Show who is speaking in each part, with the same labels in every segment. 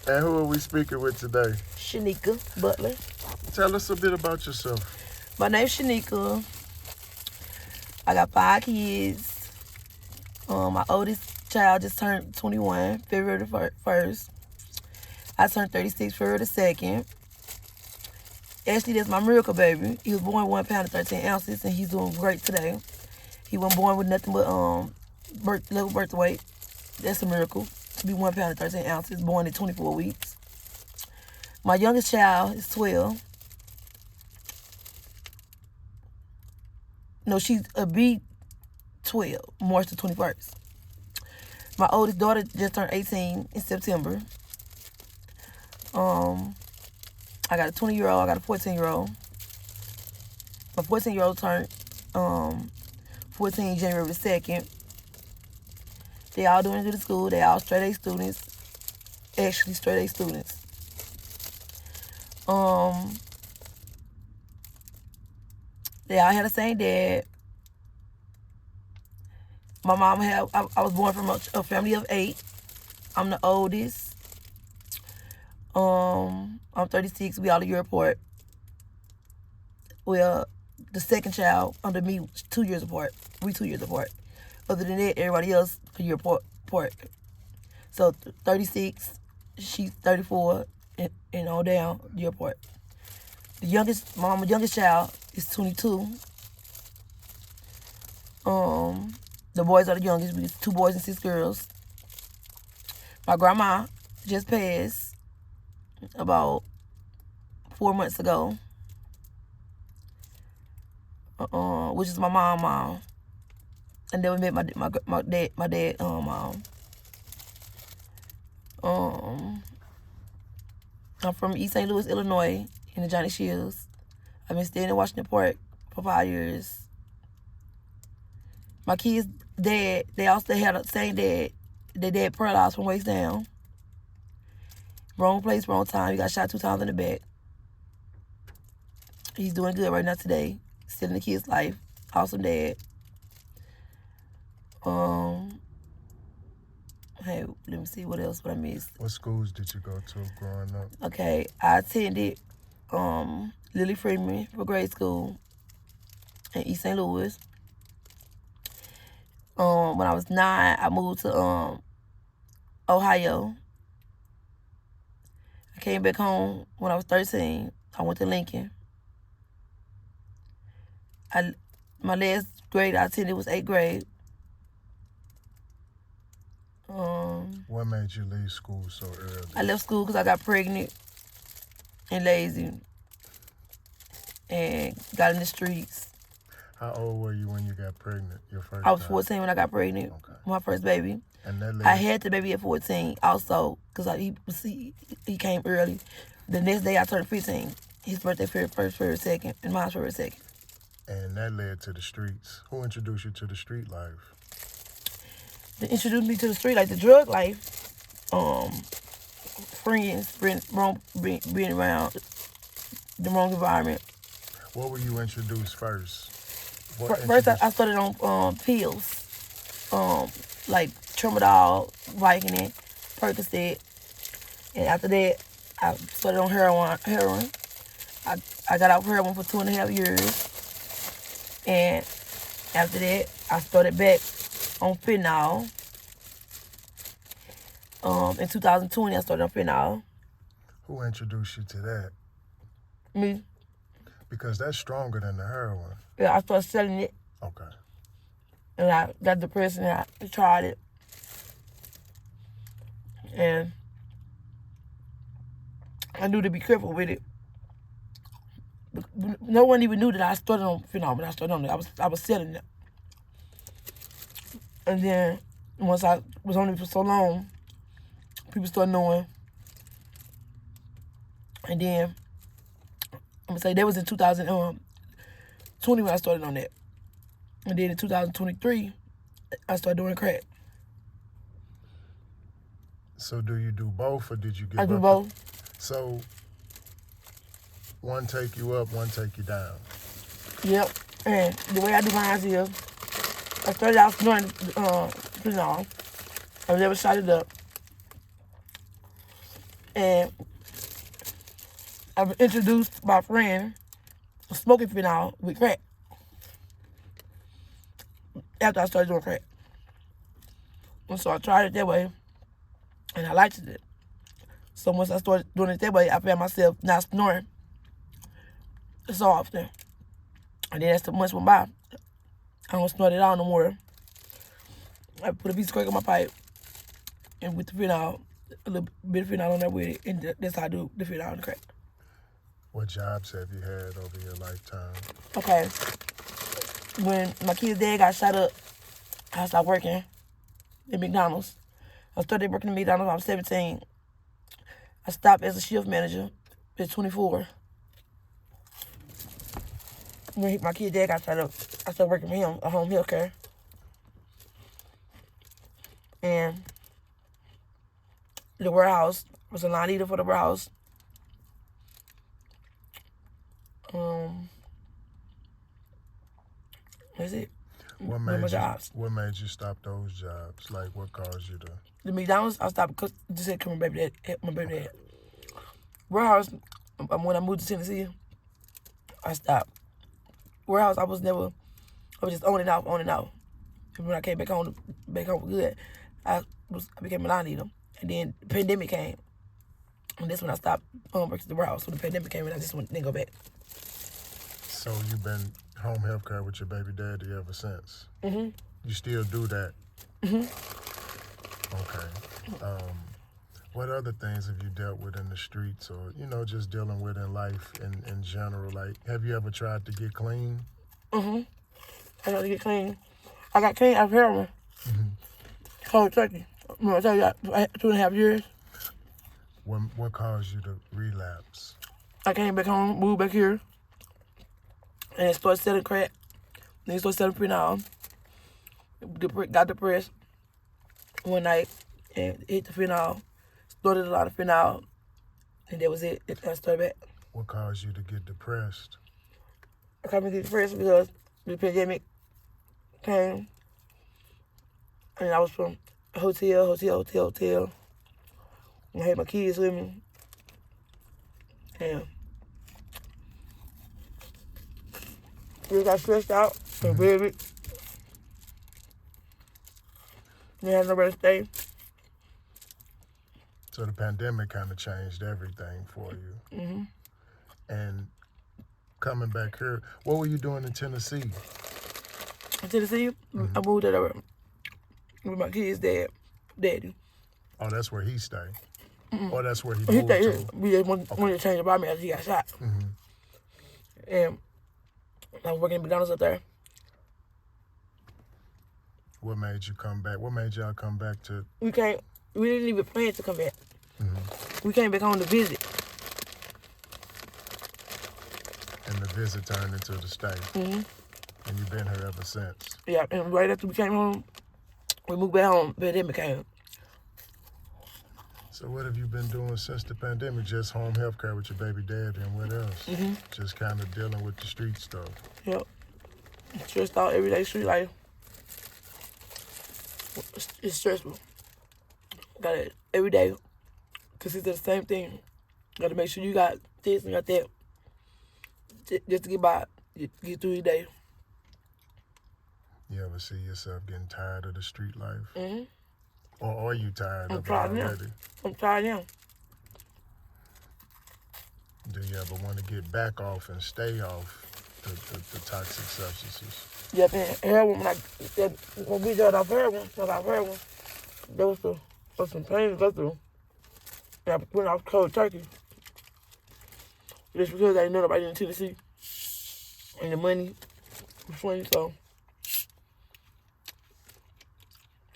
Speaker 1: And who are we speaking with today?
Speaker 2: Shaneka Butler.
Speaker 1: Tell us a bit about yourself.
Speaker 2: My name's Shaneka. I got 5 kids. My oldest child just turned 21, February the 1st. I turned 36, February the 2nd. Actually, that's my miracle baby. He was born 1 pound and 13 ounces, and he's doing great today. He wasn't born with nothing but low birth weight. That's a miracle. To be 1 pound and 13 ounces, born in 24 weeks. My youngest child is 12. No, she's a B12, March the 21st. My oldest daughter just turned 18 in September. I got a 20-year-old, I got a 14-year-old. My 14-year-old turned 14 January the 2nd. They all doing good at school. They all straight A students. Actually, straight A students. They all had the same dad. My mom I was born from a family of 8. I'm the oldest. I'm 36. We all a year apart. Well, the second child under me, 2 years apart. We 2 years apart. Other than that, everybody else a year apart. So 36, she's 34, and all down a year apart. My youngest child is 22. The boys are the youngest. We 2 boys and 6 girls. My grandma just passed about 4 months ago, which is my mom. And then we met my dad mom. I'm from East St. Louis, Illinois, in the Johnny Shields. I've been staying in Washington Park for 5 years. My kids' dad, they also had the same dad. Their dad paralyzed from waist down. Wrong place, wrong time. He got shot 2 times in the back. He's doing good right now today. Still in the kid's life. Awesome dad. Hey, let me see what I missed.
Speaker 1: What schools did you go to growing up?
Speaker 2: Okay, I attended Lily Freeman for grade school in East St. Louis. When I was 9, I moved to Ohio. I came back home when I was 13. I went to Lincoln. My last grade I attended was 8th grade.
Speaker 1: What made you leave school so early?
Speaker 2: I left school because I got pregnant and lazy and got in the streets.
Speaker 1: How old were you when you got pregnant? Your first
Speaker 2: I was
Speaker 1: time?
Speaker 2: 14 when I got pregnant. Okay. My first baby.
Speaker 1: And that
Speaker 2: I had the baby at 14 also because he came early. The next day I turned 15. His birthday first, 2nd, and mine's February 2nd.
Speaker 1: And that led to the streets. Who introduced you to the street life?
Speaker 2: They introduced me to the street, like the drug life. Friends, being around the wrong environment.
Speaker 1: What were you introduced first?
Speaker 2: First, I started on pills, like Tramadol, Vicodin, Percocet, and after that, I started on heroin. I got off heroin for 2.5 years, and after that, I started back on fentanyl. In 2020, I started on fentanyl.
Speaker 1: Who introduced you to that?
Speaker 2: Me.
Speaker 1: Because that's stronger than the heroin.
Speaker 2: Yeah, I started selling it.
Speaker 1: Okay.
Speaker 2: And I got depressed and I tried it. And I knew to be careful with it. No one even knew that I started on fentanyl, but I started on it. I was selling it. And then once I was on it for so long, people started knowing. And then I'm gonna say that was in 2020 when I started on that. And then in 2023, I started doing crack.
Speaker 1: So do you do both, or did you give up?
Speaker 2: I do both.
Speaker 1: So one take you up, one take you down.
Speaker 2: Yep. And the way I do mine is, I started out doing fentanyl. I never shot it up. And I introduced my friend smoking phenol with crack after I started doing crack. And so I tried it that way, and I liked it. So once I started doing it that way, I found myself not snoring so often. And then as the months went by, I don't snort it all no more. I put a piece of crack in my pipe, and with the phenol, a little bit of phenol on there with it, and that's how I do the phenol and the crack.
Speaker 1: What jobs have you had over your lifetime?
Speaker 2: Okay. When my kid's dad got shot up, I stopped working at McDonald's. I started working at McDonald's when I was 17. I stopped as a shift manager at 24. When my kid's dad got shot up, I started working for him at home health care. And the warehouse was a line eater for the warehouse. That's it.
Speaker 1: What made you stop those jobs? Like, what caused you to?
Speaker 2: The McDonald's, I stopped because just said come my baby dad. Warehouse, when I moved to Tennessee, I stopped. Warehouse, I was just on and off. And when I came back home for good, I became a line eater. And then the pandemic came. And that's when I stopped working at the warehouse. So the pandemic came and I just didn't go back.
Speaker 1: So you've been home health care with your baby daddy ever since?
Speaker 2: Mm-hmm.
Speaker 1: You still do that?
Speaker 2: Mm-hmm.
Speaker 1: Okay. What other things have you dealt with in the streets or, just dealing with in life in general? Like, have you ever tried to get clean?
Speaker 2: Mm-hmm. I tried to get clean. I got clean after heroin.
Speaker 1: Mm-hmm.
Speaker 2: Cold turkey. I tell you, 2.5 years.
Speaker 1: What caused you to relapse?
Speaker 2: I came back home, moved back here, and started selling crack. Then started selling phenol. Got depressed one night and hit the phenol. Snorted a lot of phenol, and that was it. I started back.
Speaker 1: What caused you to get depressed?
Speaker 2: I got depressed because the pandemic came, and I was from hotel. I had my kids with me. And we got stressed out and baby. We had nowhere to stay.
Speaker 1: So the pandemic kind of changed everything for you.
Speaker 2: Mm-hmm.
Speaker 1: And coming back here, what were you doing in Tennessee?
Speaker 2: In Tennessee, I moved over with my kid's daddy.
Speaker 1: Oh, that's where he stayed? Mm-hmm. Or that's where he
Speaker 2: He
Speaker 1: moved to?
Speaker 2: We just wanted to change about me after he got shot.
Speaker 1: Mm-hmm.
Speaker 2: And I was working at McDonald's up there.
Speaker 1: What made you come back? What made y'all come back to?
Speaker 2: We didn't even plan to come back.
Speaker 1: Mm-hmm.
Speaker 2: We came back home to visit.
Speaker 1: And the visit turned into the stay.
Speaker 2: Mm-hmm.
Speaker 1: And you've been here ever since.
Speaker 2: Yeah, and right after we came home, we moved back home. Pandemic came.
Speaker 1: So what have you been doing since the pandemic? Just home health care with your baby daddy, and what else?
Speaker 2: Mm-hmm.
Speaker 1: Just kind of dealing with the street stuff.
Speaker 2: Yep. Stressed out everyday street life. It's stressful. Got it every day. Cause it's the same thing. Got to make sure you got this and got that. Just to get by, get through your day.
Speaker 1: You ever see yourself getting tired of the street life?
Speaker 2: Mm-hmm.
Speaker 1: Or are you tired of it
Speaker 2: tired
Speaker 1: already?
Speaker 2: Now. I'm tired now.
Speaker 1: Do you ever want to get back off and stay off the toxic substances?
Speaker 2: Yep, and heroin, when we got off heroin, there was some pain to go through. And I went off cold turkey. Just because I didn't know nobody in Tennessee. And the money was funny, so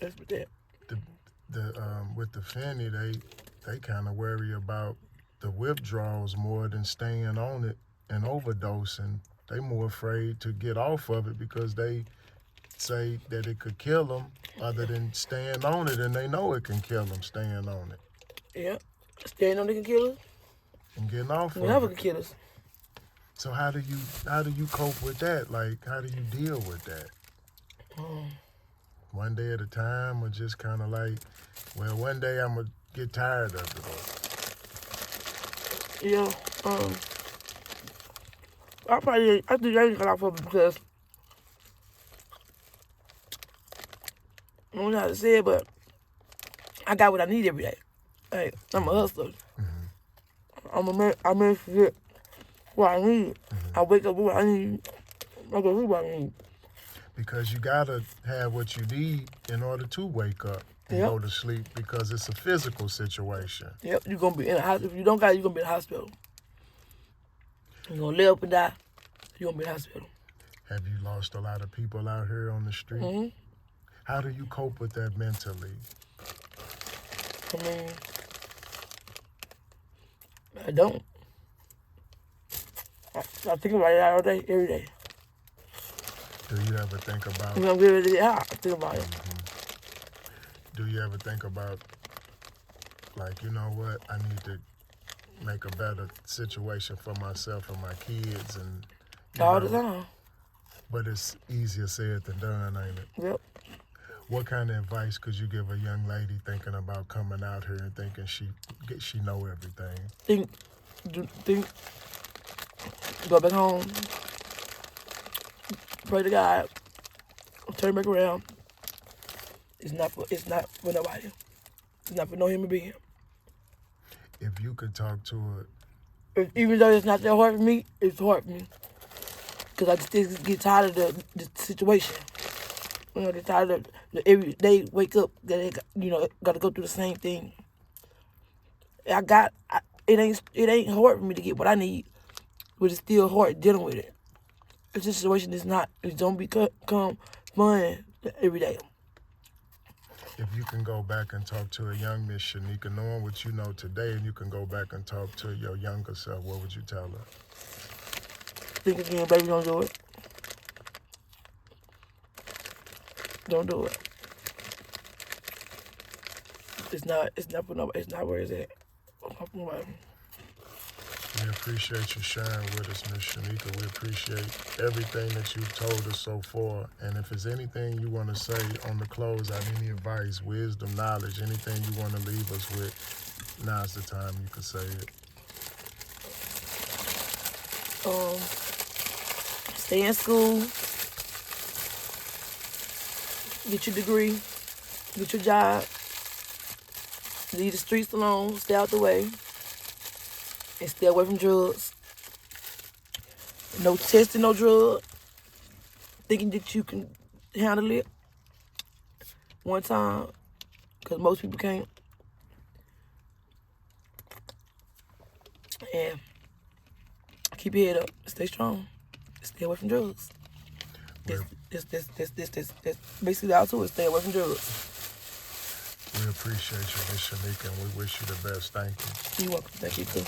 Speaker 2: that's what that.
Speaker 1: With the Fanny, they kind of worry about the withdrawals more than staying on it and overdosing. They more afraid to get off of it because they say that it could kill them other than staying on it, and they know it can kill them staying on it.
Speaker 2: Yeah, staying on it can kill us.
Speaker 1: And getting off of it.
Speaker 2: Never can kill us.
Speaker 1: So how do you cope with that? Like, how do you deal with that? One day at a time, or just kind of like, well, one day I'm going to get tired of it?
Speaker 2: Yeah. I think I ain't got off of it because I don't know how to say it, but I got what I need every day. Hey, I'm a hustler. I manage to get what I need. I wake up with what I need. I go do what I need.
Speaker 1: Because you gotta have what you need in order to wake up and
Speaker 2: Yep.
Speaker 1: go to sleep, because it's a physical situation.
Speaker 2: Yep, you're going to be in a hospital. If you don't got it, you're going to be in a hospital. You're going to live up and die. You're going to be in a hospital.
Speaker 1: Have you lost a lot of people out here on the street?
Speaker 2: Mm-hmm.
Speaker 1: How do you cope with that mentally?
Speaker 2: I mean, I don't. I think about it all day, every day.
Speaker 1: Do you ever think about
Speaker 2: When I'm getting ready to get high, I think about it.
Speaker 1: do you ever think about, like, you know what, I need to make a better situation for myself and my kids, and
Speaker 2: All the time.
Speaker 1: but it's easier said than done, ain't it?
Speaker 2: Yep.
Speaker 1: What kind of advice could you give a young lady thinking about coming out here and thinking she know everything?
Speaker 2: Think, go back home, pray to God, turn back around. It's not for nobody. It's not for no human being.
Speaker 1: If you could talk to her,
Speaker 2: Even though it's not that hard for me, it's hard for me. Because I just get tired of the situation. You know, I get tired of every day wake up, that got to go through the same thing. It ain't hard for me to get what I need, but it's still hard dealing with it. The situation it don't become fun every day.
Speaker 1: if you can go back and talk to a young Miss Shaneka, knowing what you know today, and you can go back and talk to your younger self, what would you tell her?
Speaker 2: Think again, baby, don't do it. Don't do it. It's not for nobody. It's not where it's at.
Speaker 1: We appreciate you sharing with us, Miss Shaneka. We appreciate everything that you've told us so far. And if there's anything you want to say on the close out, any advice, wisdom, knowledge, anything you want to leave us with, now's the time you can say it.
Speaker 2: Stay in school. Get your degree. Get your job. Leave the streets alone. Stay out the way. And stay away from drugs. No testing, no drug. Thinking that you can handle it one time. Because most people can't. And keep your head up. Stay strong. Stay away from drugs. That's basically all to it. Stay away from drugs.
Speaker 1: We appreciate you, Miss Shaneka, and we wish you the best. Thank you.
Speaker 2: You're welcome. Thank you, too.